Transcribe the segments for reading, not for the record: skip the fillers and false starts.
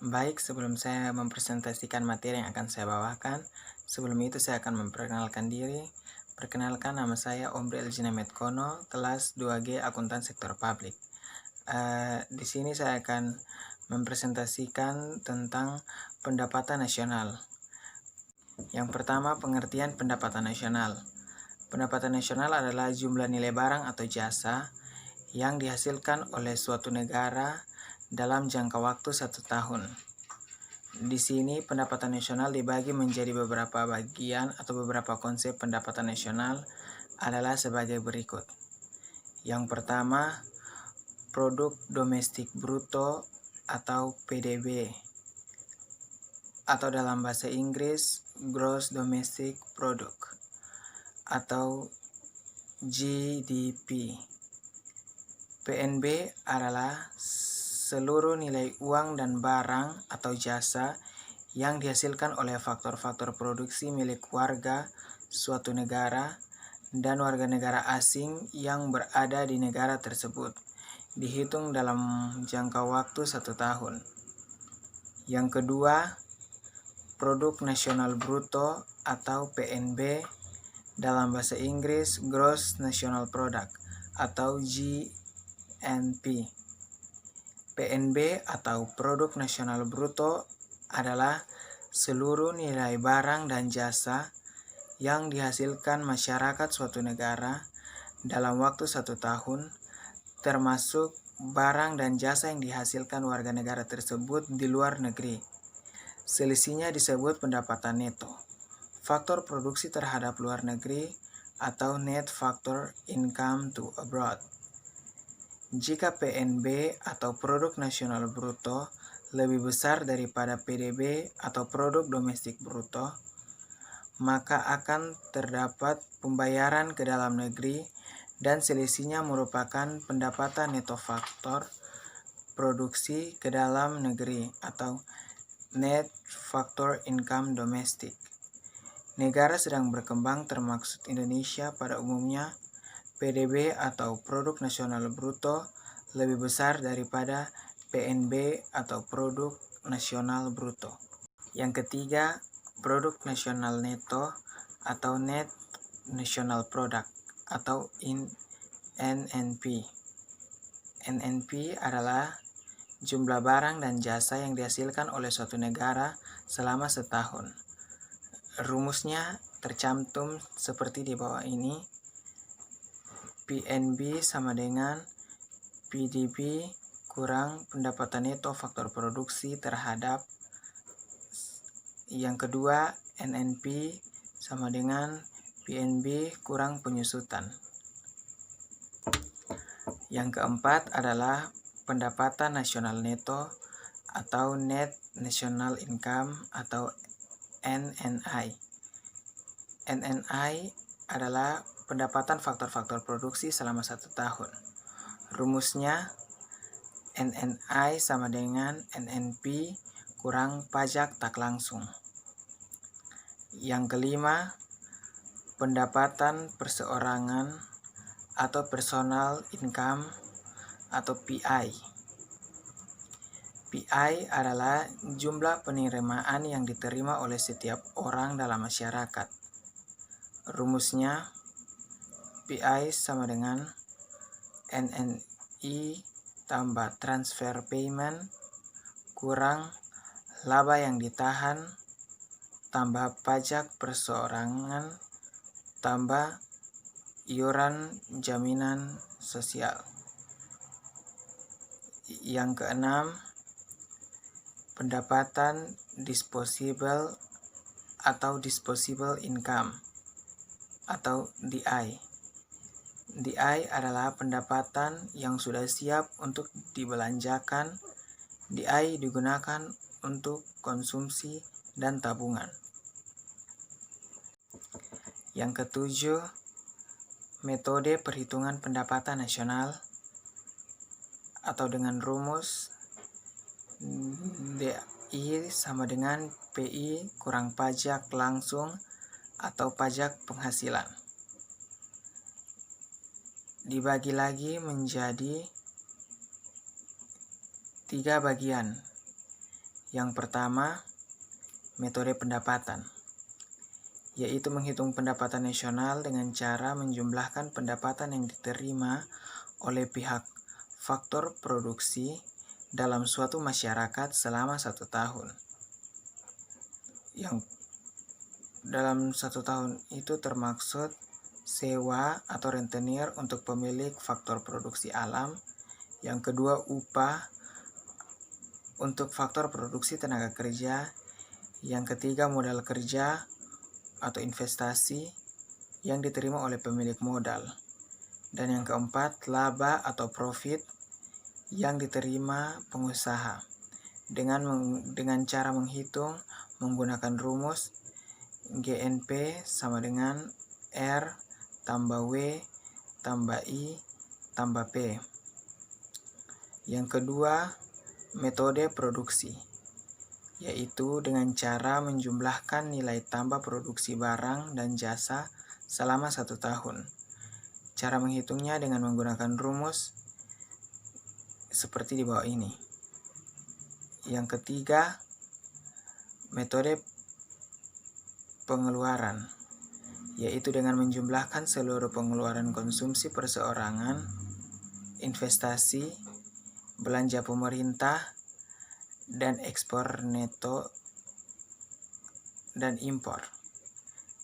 Baik, sebelum saya mempresentasikan materi yang akan saya bawakan, sebelum itu saya akan memperkenalkan diri. Perkenalkan, nama saya Omri Eljina Kono, kelas 2G Akuntan Sektor Publik. Di sini saya akan mempresentasikan tentang pendapatan nasional. Yang pertama, pengertian pendapatan nasional. Pendapatan nasional adalah jumlah nilai barang atau jasa yang dihasilkan oleh suatu negara dalam jangka waktu 1 tahun. Di sini pendapatan nasional dibagi menjadi beberapa bagian atau beberapa konsep pendapatan nasional adalah sebagai berikut. Yang pertama, produk domestik bruto atau PDB, atau dalam bahasa Inggris Gross Domestic Product atau GDP. PNB adalah seluruh nilai uang dan barang atau jasa yang dihasilkan oleh faktor-faktor produksi milik warga suatu negara dan warga negara asing yang berada di negara tersebut, dihitung dalam jangka waktu 1 tahun. Yang kedua, produk nasional bruto atau PNB, dalam bahasa Inggris Gross National Product atau GNP. PNB atau produk nasional bruto adalah seluruh nilai barang dan jasa yang dihasilkan masyarakat suatu negara dalam waktu 1 tahun, termasuk barang dan jasa yang dihasilkan warga negara tersebut di luar negeri. Selisihnya disebut pendapatan neto. Faktor produksi terhadap luar negeri atau net factor income to abroad. Jika PNB atau produk nasional bruto lebih besar daripada PDB atau produk domestik bruto, maka akan terdapat pembayaran ke dalam negeri dan selisihnya merupakan pendapatan neto faktor produksi ke dalam negeri atau net factor income domestic. Negara sedang berkembang termaksud Indonesia pada umumnya, PDB atau produk nasional bruto lebih besar daripada PNB atau produk nasional bruto. Yang ketiga, produk nasional neto atau net national product atau NNP. NNP adalah jumlah barang dan jasa yang dihasilkan oleh suatu negara selama setahun. Rumusnya tercantum seperti di bawah ini. PNB sama dengan PDB kurang pendapatan neto faktor produksi terhadap. Yang kedua, NNP sama dengan PNB kurang penyusutan. Yang keempat adalah pendapatan nasional neto atau net national income atau NNI. NNI adalah pendapatan faktor-faktor produksi selama 1 tahun. Rumusnya NNI sama dengan NNP kurang pajak tak langsung. Yang kelima, pendapatan perseorangan atau personal income atau PI. PI adalah jumlah penerimaan yang diterima oleh setiap orang dalam masyarakat. Rumusnya PI sama dengan NNI tambah transfer payment kurang laba yang ditahan tambah pajak perseorangan tambah iuran jaminan sosial. Yang keenam, pendapatan disposable atau disposable income atau DI. DI adalah pendapatan yang sudah siap untuk dibelanjakan. DI digunakan untuk konsumsi dan tabungan. Yang ketujuh, metode perhitungan pendapatan nasional atau dengan rumus DI sama dengan PI kurang pajak langsung atau pajak penghasilan. Dibagi lagi menjadi 3 bagian. Yang pertama, metode pendapatan, yaitu menghitung pendapatan nasional dengan cara menjumlahkan pendapatan yang diterima oleh pihak faktor produksi dalam suatu masyarakat selama 1 tahun. Yang dalam 1 tahun itu termaksud sewa atau rentenir untuk pemilik faktor produksi alam. Yang kedua, upah untuk faktor produksi tenaga kerja. Yang ketiga, modal kerja atau investasi yang diterima oleh pemilik modal. Dan yang keempat, laba atau profit yang diterima pengusaha. Dengan cara menghitung menggunakan rumus GNP sama dengan R tambah W tambah I tambah P. Yang kedua, metode produksi, yaitu dengan cara menjumlahkan nilai tambah produksi barang dan jasa selama 1 tahun. Cara menghitungnya dengan menggunakan rumus seperti di bawah ini. Yang ketiga, metode pengeluaran, yaitu dengan menjumlahkan seluruh pengeluaran konsumsi perseorangan, investasi, belanja pemerintah, dan ekspor neto dan impor.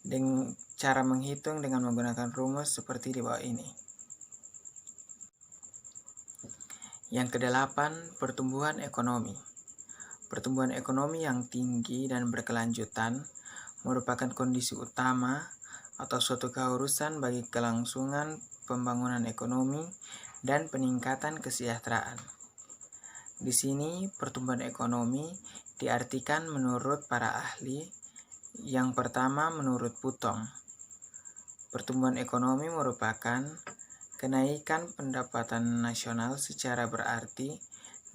Dengan cara menghitung dengan menggunakan rumus seperti di bawah ini. Yang kedelapan, pertumbuhan ekonomi. Pertumbuhan ekonomi yang tinggi dan berkelanjutan merupakan kondisi utama atau suatu keharusan bagi kelangsungan pembangunan ekonomi dan peningkatan kesejahteraan. Di sini, pertumbuhan ekonomi diartikan menurut para ahli. Yang pertama, menurut Putong, pertumbuhan ekonomi merupakan kenaikan pendapatan nasional secara berarti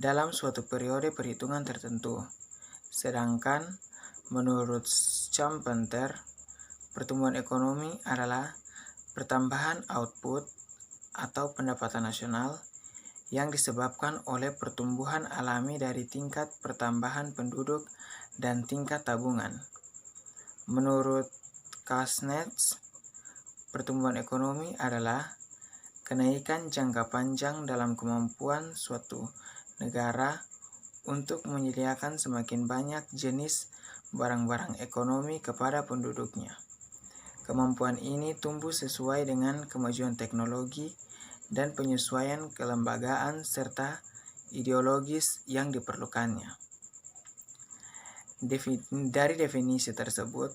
dalam suatu periode perhitungan tertentu. Sedangkan menurut Schumpeter, pertumbuhan ekonomi adalah pertambahan output atau pendapatan nasional yang disebabkan oleh pertumbuhan alami dari tingkat pertambahan penduduk dan tingkat tabungan. Menurut Kasnets, pertumbuhan ekonomi adalah kenaikan jangka panjang dalam kemampuan suatu negara untuk menyediakan semakin banyak jenis barang-barang ekonomi kepada penduduknya. Kemampuan ini tumbuh sesuai dengan kemajuan teknologi dan penyesuaian kelembagaan serta ideologis yang diperlukannya. Dari definisi tersebut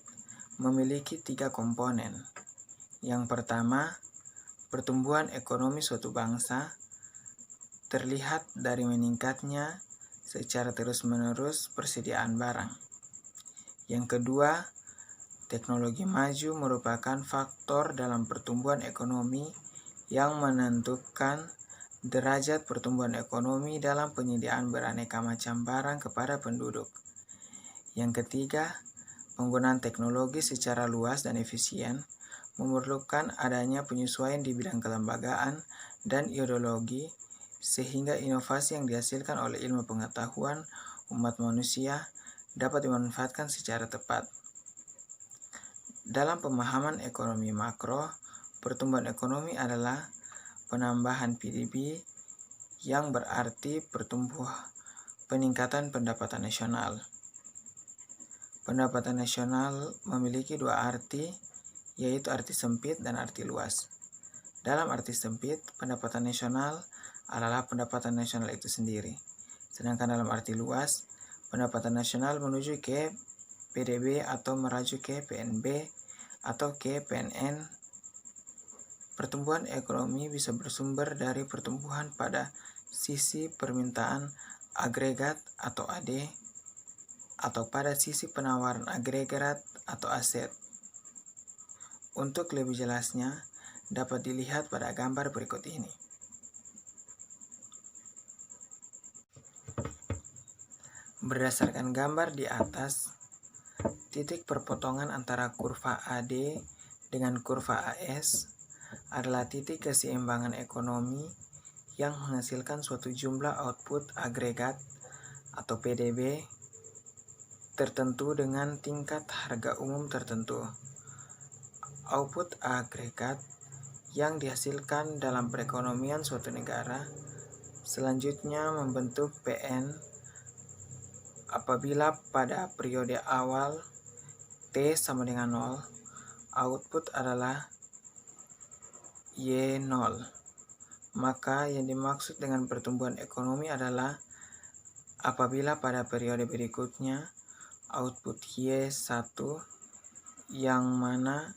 memiliki 3 komponen. Yang pertama, pertumbuhan ekonomi suatu bangsa terlihat dari meningkatnya secara terus-menerus persediaan barang. Yang kedua, teknologi maju merupakan faktor dalam pertumbuhan ekonomi yang menentukan derajat pertumbuhan ekonomi dalam penyediaan beraneka macam barang kepada penduduk. Yang ketiga, penggunaan teknologi secara luas dan efisien memerlukan adanya penyesuaian di bidang kelembagaan dan ideologi sehingga inovasi yang dihasilkan oleh ilmu pengetahuan umat manusia dapat dimanfaatkan secara tepat. Dalam pemahaman ekonomi makro, pertumbuhan ekonomi adalah penambahan PDB yang berarti peningkatan pendapatan nasional. Pendapatan nasional memiliki 2 arti, yaitu arti sempit dan arti luas. Dalam arti sempit, pendapatan nasional adalah pendapatan nasional itu sendiri. Sedangkan dalam arti luas, pendapatan nasional menuju ke PDB atau meraju ke PNB atau ke PNN. Pertumbuhan ekonomi bisa bersumber dari pertumbuhan pada sisi permintaan agregat atau AD atau pada sisi penawaran agregat atau aset. Untuk lebih jelasnya dapat dilihat pada gambar berikut ini. Berdasarkan gambar di atas, titik perpotongan antara kurva AD dengan kurva AS adalah titik keseimbangan ekonomi yang menghasilkan suatu jumlah output agregat atau PDB tertentu dengan tingkat harga umum tertentu. Output agregat yang dihasilkan dalam perekonomian suatu negara selanjutnya membentuk PN apabila pada periode awal T sama dengan 0, output adalah Y0. Maka yang dimaksud dengan pertumbuhan ekonomi adalah apabila pada periode berikutnya output Y1 yang mana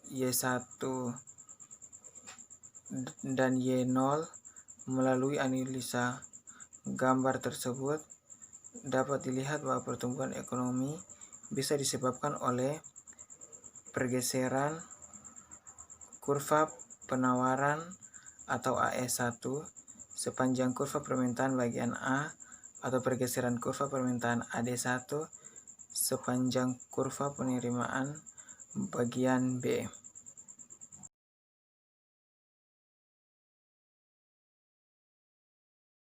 Y1 dan Y0 melalui analisa gambar tersebut dapat dilihat bahwa pertumbuhan ekonomi bisa disebabkan oleh pergeseran kurva penawaran atau AE1 sepanjang kurva permintaan bagian A atau pergeseran kurva permintaan AD1 sepanjang kurva penerimaan bagian B.